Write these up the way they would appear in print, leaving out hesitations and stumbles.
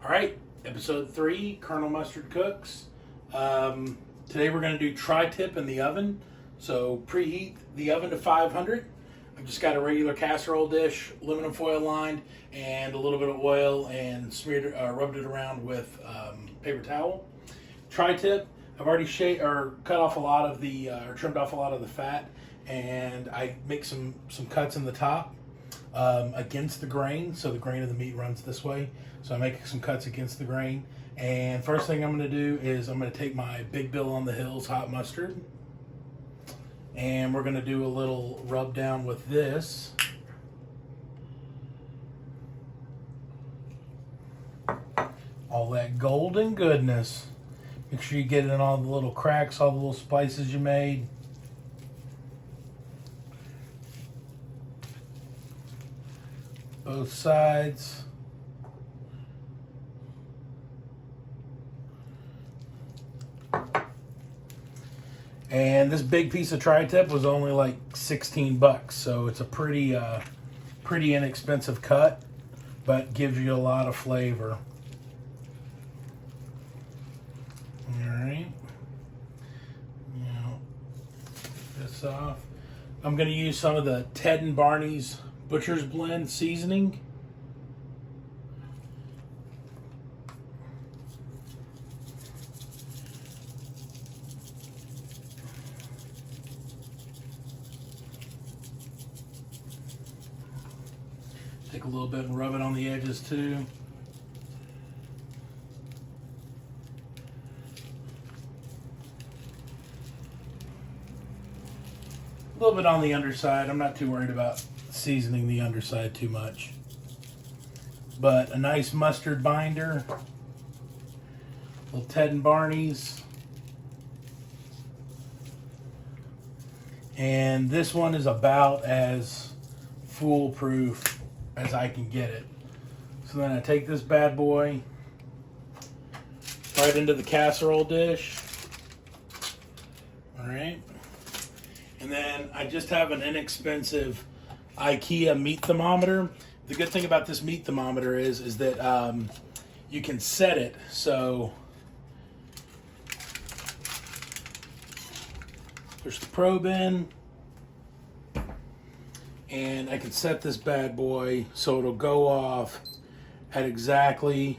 All right, episode 3, Colonel Mustard Cooks. Today we're going to do tri-tip in the oven. So preheat the oven to 500. I've just got a regular casserole dish, aluminum foil lined, and a little bit of oil, and rubbed it around with paper towel. Tri-tip, I've already cut off a lot of the, or trimmed off a lot of the fat, and I make some cuts in the top against the grain, so the grain of the meat runs this way. So I make some cuts against the grain. And first thing I'm going to do is I'm going to take my Big Bill on the Hills hot mustard, and we're going to do a little rub down with this. All that golden goodness. Make sure you get in all the little cracks, all the little spices you made. Both sides. And this big piece of tri-tip was only like 16 bucks, so it's a pretty inexpensive cut, but gives you a lot of flavor. All right, now this off. I'm going to use some of the Ted and Barney's Butcher's Blend seasoning. Take a little bit and rub it on the edges too. A little bit on the underside. I'm not too worried about seasoning the underside too much. But a nice mustard binder. Little Ted and Barney's. And this one is about as foolproof as I can get it. So then I take this bad boy right into the casserole dish. All right. And then I just have an inexpensive IKEA meat thermometer. The good thing about this meat thermometer is that you can set it so there's the probe in, and I can set this bad boy so it'll go off at exactly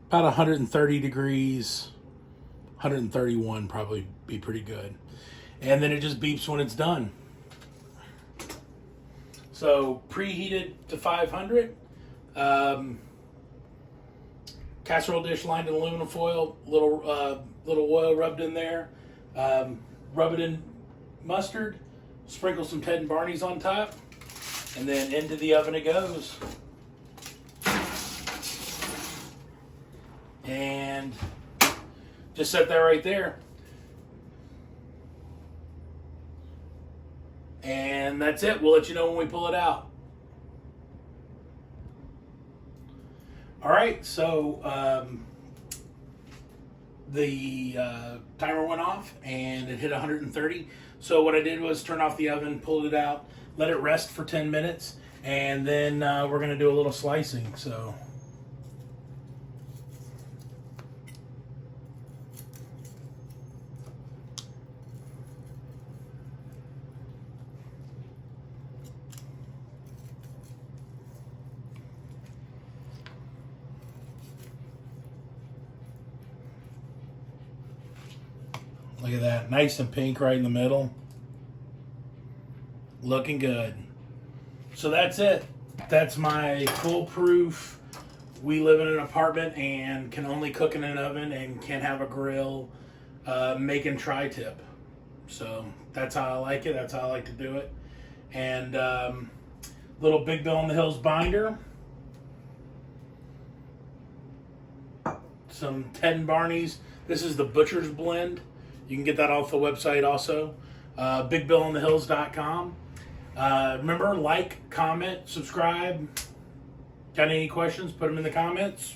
about 130 degrees. 131 probably be pretty good. And then it just beeps when it's done. So preheated to 500. Casserole dish lined in aluminum foil, little oil rubbed in there. Rub it in mustard, sprinkle some Ted and Barney's on top, and then into the oven it goes. And just set that right there. And that's it. We'll let you know when we pull it out. All right, so the timer went off and it hit 130. So what I did was turn off the oven, pulled it out, let it rest for 10 minutes, and then we're going to do a little slicing. So look at that, nice and pink right in the middle. Looking good. So that's it. That's my foolproof. We live in an apartment and can only cook in an oven and can't have a grill, making tri-tip. So that's how I like it. That's how I like to do it. And little Big Bill on the Hills binder. Some Ted and Barney's. This is the Butcher's Blend. You can get that off the website also. BigBillOnTheHills.com. Remember, like, comment, subscribe. Got any questions? Put them in the comments.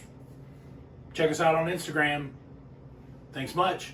Check us out on Instagram. Thanks much.